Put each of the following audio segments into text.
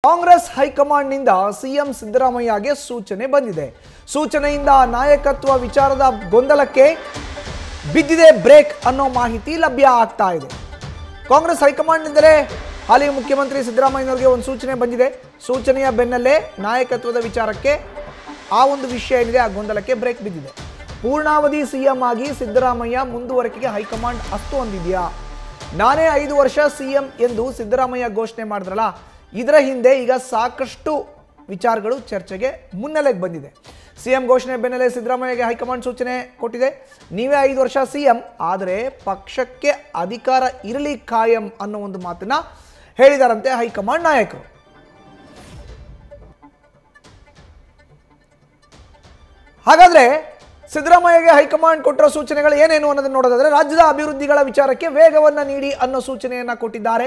Congress ಹೈಕಮಾಂಡ್ನಿಂದ CM ಸಿದ್ದರಾಮಯ್ಯಗೆ ಸೂಚನೆ ಬಂದಿದೆ. ಸೂಚನೆಯಿಂದ ನಾಯಕತ್ವ ವಿಚಾರದ ಗೊಂದಲಕ್ಕೆ ಬಿದ್ದಿದೆ ಬ್ರೇಕ್ ಅನ್ನೋ ಮಾಹಿತಿ ಲಭ್ಯ ಆಗ್ತಾ ಇದೆ. ಕಾಂಗ್ರೆಸ್ ಹೈಕಮಾಂಡ್ನಿಂದಲೇ ಹಾಲಿ ಮುಖ್ಯಮಂತ್ರಿ ಸಿದ್ದರಾಮಯ್ಯನವರಿಗೆ ಒಂದು ಸೂಚನೆ ಬಂದಿದೆ. ಸೂಚನೆಯ ಬೆನ್ನಲ್ಲೇ ನಾಯಕತ್ವದ ವಿಚಾರಕ್ಕೆ ಆ ಒಂದು ವಿಷಯ ಏನಿದೆ ಆ ಗೊಂದಲಕ್ಕೆ ಬ್ರೇಕ್ ಬಿದ್ದಿದೆ. ಪೂರ್ಣಾವಧಿ ಸಿಎಂ ಆಗಿ ಸಿದ್ದರಾಮಯ್ಯ ಮುಂದುವರಿಕೆಗೆ ಹೈಕಮಾಂಡ್ ಅಸ್ತು ಹೊಂದಿದೆಯಾ? ನಾನೇ 5 ವರ್ಷ ಸಿಎಂ ಎಂದು ಸಿದ್ದರಾಮಯ್ಯ ಘೋಷಣೆ ಮಾಡಿದ್ರಲ್ಲ, ಇದರ ಹಿಂದೆ ಈಗ ಸಾಕಷ್ಟು ವಿಚಾರಗಳು ಚರ್ಚೆಗೆ ಮುನ್ನೆಲೆಗೆ ಬಂದಿದೆ. ಸಿಎಂ ಘೋಷಣೆ ಬೆನ್ನಲ್ಲೇ ಸಿದ್ದರಾಮಯ್ಯಗೆ ಹೈಕಮಾಂಡ್ ಸೂಚನೆ ಕೊಟ್ಟಿದೆ. ನೀವೇ 5 ವರ್ಷ ಸಿಎಂ, ಆದರೆ ಪಕ್ಷಕ್ಕೆ ಅಧಿಕಾರ ಇರಲಿ ಖಾಯಂ ಅನ್ನೋ ಒಂದು ಮಾತನ್ನ ಹೇಳಿದಾರಂತೆ ಹೈಕಮಾಂಡ್ ನಾಯಕರು. ಹಾಗಾದ್ರೆ ಸಿದ್ದರಾಮಯ್ಯಗೆ ಹೈಕಮಾಂಡ್ ಕೊಟ್ಟಿರೋ ಸೂಚನೆಗಳು ಏನೇನು ಅನ್ನೋದನ್ನು ನೋಡೋದಾದ್ರೆ, ರಾಜ್ಯದ ಅಭಿವೃದ್ಧಿಗಳ ವಿಚಾರಕ್ಕೆ ವೇಗವನ್ನು ನೀಡಿ ಅನ್ನೋ ಸೂಚನೆಯನ್ನ ಕೊಟ್ಟಿದ್ದಾರೆ.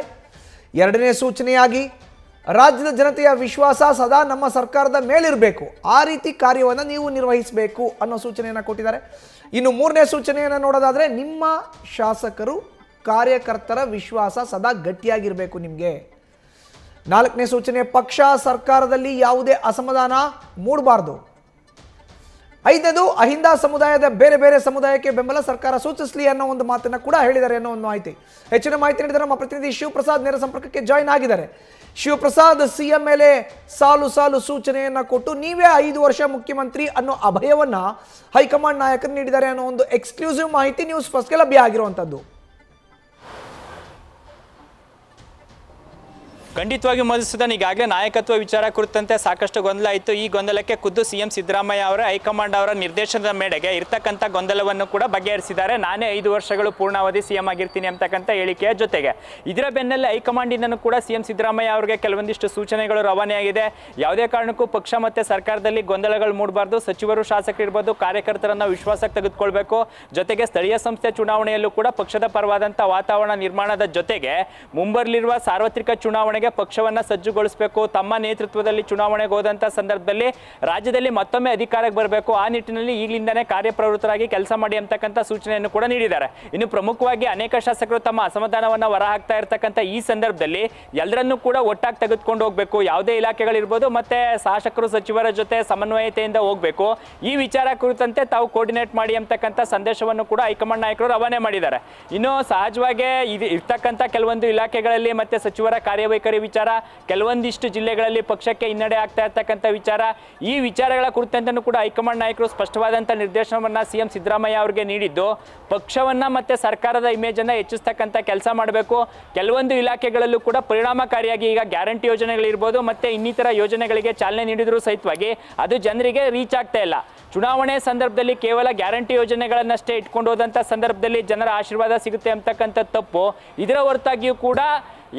2ನೇ ಸೂಚನೆಯಾಗಿ ರಾಜ್ಯದ ಜನತೆಯ ವಿಶ್ವಾಸ ಸದಾ ನಮ್ಮ ಸರ್ಕಾರದ ಮೇಲಿರಬೇಕು, ಆ ರೀತಿ ಕಾರ್ಯವನ್ನು ನೀವು ನಿರ್ವಹಿಸಬೇಕು ಅನ್ನೋ ಸೂಚನೆಯನ್ನು ಕೊಟ್ಟಿದ್ದಾರೆ. ಇನ್ನು 3ನೇ ಸೂಚನೆಯನ್ನು ನೋಡೋದಾದ್ರೆ, ನಿಮ್ಮ ಶಾಸಕರು ಕಾರ್ಯಕರ್ತರ ವಿಶ್ವಾಸ ಸದಾ ಗಟ್ಟಿಯಾಗಿರಬೇಕು ನಿಮಗೆ. 4ನೇ ಸೂಚನೆ, ಪಕ್ಷ ಸರ್ಕಾರದಲ್ಲಿ ಯಾವುದೇ ಅಸಮಾಧಾನ ಮೂಡಬಾರ್ದು. 5ನೇದು, ಅಹಿಂದ ಸಮುದಾಯದ ಬೇರೆ ಬೇರೆ ಸಮುದಾಯಕ್ಕೆ ಬೆಂಬಲ ಸರ್ಕಾರ ಸೂಚಿಸಲಿ ಅನ್ನೋ ಒಂದು ಮಾತನ್ನ ಕೂಡ ಹೇಳಿದ್ದಾರೆ ಅನ್ನೋ ಒಂದು ಮಾಹಿತಿ. ಹೆಚ್ಚಿನ ಮಾಹಿತಿ ನೀಡಿದರೆ ನಮ್ಮ ಪ್ರತಿನಿಧಿ ಶಿವಪ್ರಸಾದ್ ನೇರ ಸಂಪರ್ಕಕ್ಕೆ ಜಾಯಿನ್ ಆಗಿದ್ದಾರೆ. ಶಿವಪ್ರಸಾದ್, ಸಿಎಂ ಮೇಲೆ ಸಾಲು ಸಾಲು ಸೂಚನೆಯನ್ನ ಕೊಟ್ಟು ನೀವೇ 5 ವರ್ಷ ಮುಖ್ಯಮಂತ್ರಿ ಅನ್ನೋ ಅಭಯವನ್ನ ಹೈಕಮಾಂಡ್ ನಾಯಕರು ನೀಡಿದ್ದಾರೆ ಅನ್ನೋ ಒಂದು ಎಕ್ಸ್ಕ್ಲೂಸಿವ್ ಮಾಹಿತಿ ನ್ಯೂಸ್ ಫಸ್ಟ್ಗೆ ಲಭ್ಯ ಆಗಿರುವಂತದ್ದು. ಖಂಡಿತವಾಗಿ ಮಧುಸೂದನ್, ಈಗಾಗಲೇ ನಾಯಕತ್ವ ವಿಚಾರ ಕುರಿತಂತೆ ಸಾಕಷ್ಟು ಗೊಂದಲ ಇತ್ತು. ಈ ಗೊಂದಲಕ್ಕೆ ಖುದ್ದು ಸಿಎಂ ಸಿದ್ದರಾಮಯ್ಯ ಅವರ ಹೈಕಮಾಂಡ್ ಅವರ ನಿರ್ದೇಶನದ ಮೇರೆಗೆ ಇರ್ತಕ್ಕಂಥ ಗೊಂದಲವನ್ನು ಕೂಡ ಬಗೆಹರಿಸಿದ್ದಾರೆ. ನಾನೇ 5 ವರ್ಷಗಳು ಪೂರ್ಣಾವಧಿ ಸಿಎಂ ಆಗಿರ್ತೀನಿ ಅಂತಕ್ಕಂಥ ಹೇಳಿಕೆಯ ಜೊತೆಗೆ ಇದರ ಬೆನ್ನಲ್ಲೇ ಹೈಕಮಾಂಡಿಂದನೂ ಕೂಡ ಸಿಎಂ ಸಿದ್ದರಾಮಯ್ಯ ಅವರಿಗೆ ಕೆಲವೊಂದಿಷ್ಟು ಸೂಚನೆಗಳು ರವಾನೆಯಾಗಿದೆ. ಯಾವುದೇ ಕಾರಣಕ್ಕೂ ಪಕ್ಷ ಮತ್ತು ಸರ್ಕಾರದಲ್ಲಿ ಗೊಂದಲಗಳು ಮೂಡಬಾರ್ದು. ಸಚಿವರು, ಶಾಸಕರು ಇರ್ಬೋದು, ಕಾರ್ಯಕರ್ತರನ್ನು ವಿಶ್ವಾಸಕ್ಕೆ ತೆಗೆದುಕೊಳ್ಬೇಕು. ಜೊತೆಗೆ ಸ್ಥಳೀಯ ಸಂಸ್ಥೆ ಚುನಾವಣೆಯಲ್ಲೂ ಕೂಡ ಪಕ್ಷದ ಪರವಾದಂಥ ವಾತಾವರಣ ನಿರ್ಮಾಣದ ಜೊತೆಗೆ ಮುಂಬರಲಿರುವ ಸಾರ್ವತ್ರಿಕ ಚುನಾವಣೆ ಪಕ್ಷವನ್ನ ಸಜ್ಜುಗೊಳಿಸಬೇಕು. ತಮ್ಮ ನೇತೃತ್ವದಲ್ಲಿ ಚುನಾವಣೆಗೆ ಹೋದಂತ ಸಂದರ್ಭದಲ್ಲಿ ರಾಜ್ಯದಲ್ಲಿ ಮತ್ತೊಮ್ಮೆ ಅಧಿಕಾರಕ್ಕೆ ಬರಬೇಕು. ಆ ನಿಟ್ಟಿನಲ್ಲಿ ಈಗಲಿಂದನೇ ಕಾರ್ಯಪ್ರವೃತ್ತರಾಗಿ ಕೆಲಸ ಮಾಡಿ ಅಂತಕ್ಕಂಥ ಸೂಚನೆಯನ್ನು ಕೂಡ ನೀಡಿದ್ದಾರೆ. ಇನ್ನು ಪ್ರಮುಖವಾಗಿ ಅನೇಕ ಶಾಸಕರು ತಮ್ಮ ಅಸಮಾಧಾನವನ್ನ ಹೊರಹಾಕ್ತಾ ಇರ್ತಕ್ಕಂಥ ಈ ಸಂದರ್ಭದಲ್ಲಿ ಎಲ್ಲರನ್ನೂ ಕೂಡ ಒಟ್ಟಾಗಿ ತೆಗೆದುಕೊಂಡು ಹೋಗಬೇಕು. ಯಾವುದೇ ಇಲಾಖೆಗಳಿರ್ಬೋದು, ಮತ್ತೆ ಶಾಸಕರು ಸಚಿವರ ಜೊತೆ ಸಮನ್ವಯತೆಯಿಂದ ಹೋಗಬೇಕು. ಈ ವಿಚಾರ ಕುರಿತಂತೆ ತಾವು ಕೋರ್ಡಿನೇಟ್ ಮಾಡಿ ಅಂತಕ್ಕಂಥ ಸಂದೇಶವನ್ನು ಕೂಡ ಹೈಕಮಾಂಡ್ ನಾಯಕರು ರವಾನೆ ಮಾಡಿದ್ದಾರೆ. ಇನ್ನು ಸಹಜವಾಗಿ ಇರ್ತಕ್ಕಂಥ ಕೆಲವೊಂದು ಇಲಾಖೆಗಳಲ್ಲಿ ಮತ್ತೆ ಸಚಿವರ ಕಾರ್ಯವೈಖರಿ ವಿಚಾರ, ಕೆಲವೊಂದಿಷ್ಟು ಜಿಲ್ಲೆಗಳಲ್ಲಿ ಪಕ್ಷಕ್ಕೆ ಹಿನ್ನಡೆ ಆಗ್ತಾ ಇರ್ತಕ್ಕಂಥ ವಿಚಾರ, ಈ ವಿಚಾರಗಳ ಕುರಿತಂತೆ ಕೂಡ ಹೈಕಮಾಂಡ್ ನಾಯಕರು ಸ್ಪಷ್ಟವಾದಂಥ ನಿರ್ದೇಶನವನ್ನ ಸಿಎಂ ಸಿದ್ದರಾಮಯ್ಯ ಅವರಿಗೆ ನೀಡಿದ್ದು, ಪಕ್ಷವನ್ನ ಮತ್ತೆ ಸರ್ಕಾರದ ಇಮೇಜ್ ಅನ್ನ ಹೆಚ್ಚಿಸ್ತಕ್ಕಂಥ ಕೆಲಸ ಮಾಡಬೇಕು. ಕೆಲವೊಂದು ಇಲಾಖೆಗಳಲ್ಲೂ ಕೂಡ ಪರಿಣಾಮಕಾರಿಯಾಗಿ ಈಗ ಗ್ಯಾರಂಟಿ ಯೋಜನೆಗಳಿರ್ಬೋದು, ಮತ್ತೆ ಇನ್ನಿತರ ಯೋಜನೆಗಳಿಗೆ ಚಾಲನೆ ನೀಡಿದ್ರು ಸಹಿತವಾಗಿ ಅದು ಜನರಿಗೆ ರೀಚ್ ಆಗ್ತಾ ಇಲ್ಲ. ಚುನಾವಣೆ ಸಂದರ್ಭದಲ್ಲಿ ಕೇವಲ ಗ್ಯಾರಂಟಿ ಯೋಜನೆಗಳನ್ನಷ್ಟೇ ಇಟ್ಕೊಂಡು ಹೋದಂಥ ಸಂದರ್ಭದಲ್ಲಿ ಜನರ ಆಶೀರ್ವಾದ ಸಿಗುತ್ತೆ ಅಂತಕ್ಕಂಥ ತಪ್ಪು. ಇದರ ಹೊರತಾಗಿಯೂ ಕೂಡ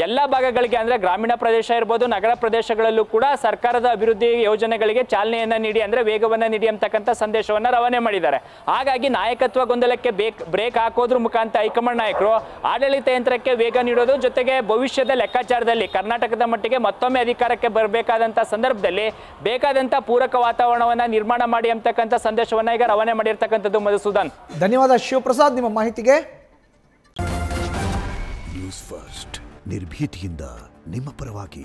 ಎಲ್ಲ ಭಾಗಗಳಿಗೆ ಅಂದರೆ ಗ್ರಾಮೀಣ ಪ್ರದೇಶ ಇರ್ಬೋದು, ನಗರ ಪ್ರದೇಶಗಳಲ್ಲೂ ಕೂಡ ಸರ್ಕಾರದ ಅಭಿವೃದ್ಧಿ ಯೋಜನೆಗಳಿಗೆ ಚಾಲನೆಯನ್ನು ನೀಡಿ, ಅಂದರೆ ವೇಗವನ್ನು ನೀಡಿ ಅಂತಕ್ಕಂಥ ಸಂದೇಶವನ್ನು ರವಾನೆ ಮಾಡಿದ್ದಾರೆ. ಹಾಗಾಗಿ ನಾಯಕತ್ವ ಗೊಂದಲಕ್ಕೆ ಬ್ರೇಕ್ ಹಾಕೋದ್ರ ಮುಖಾಂತರ ಹೈಕಮಾಂಡ್ ನಾಯಕರು ಆಡಳಿತ ಯಂತ್ರಕ್ಕೆ ವೇಗ ನೀಡೋದು, ಜೊತೆಗೆ ಭವಿಷ್ಯದ ಲೆಕ್ಕಾಚಾರದಲ್ಲಿ ಕರ್ನಾಟಕದ ಮಟ್ಟಿಗೆ ಮತ್ತೊಮ್ಮೆ ಅಧಿಕಾರಕ್ಕೆ ಬರಬೇಕಾದಂಥ ಸಂದರ್ಭದಲ್ಲಿ ಬೇಕಾದಂಥ ಪೂರಕ ವಾತಾವರಣವನ್ನು ನಿರ್ಮಾಣ ಮಾಡಿ ಅಂತಕ್ಕಂಥ ಸಂದೇಶವನ್ನು ಈಗ ರವಾನೆ ಮಾಡಿರ್ತಕ್ಕಂಥದ್ದು. ಮಧುಸೂದನ್, ಧನ್ಯವಾದ ಶಿವಪ್ರಸಾದ್ ನಿಮ್ಮ ಮಾಹಿತಿಗೆ. ನ್ಯೂಸ್ ಫಸ್ಟ್ ನಿರ್ಭೀತಿಯಿಂದ ನಿಮ್ಮ ಪರವಾಗಿ.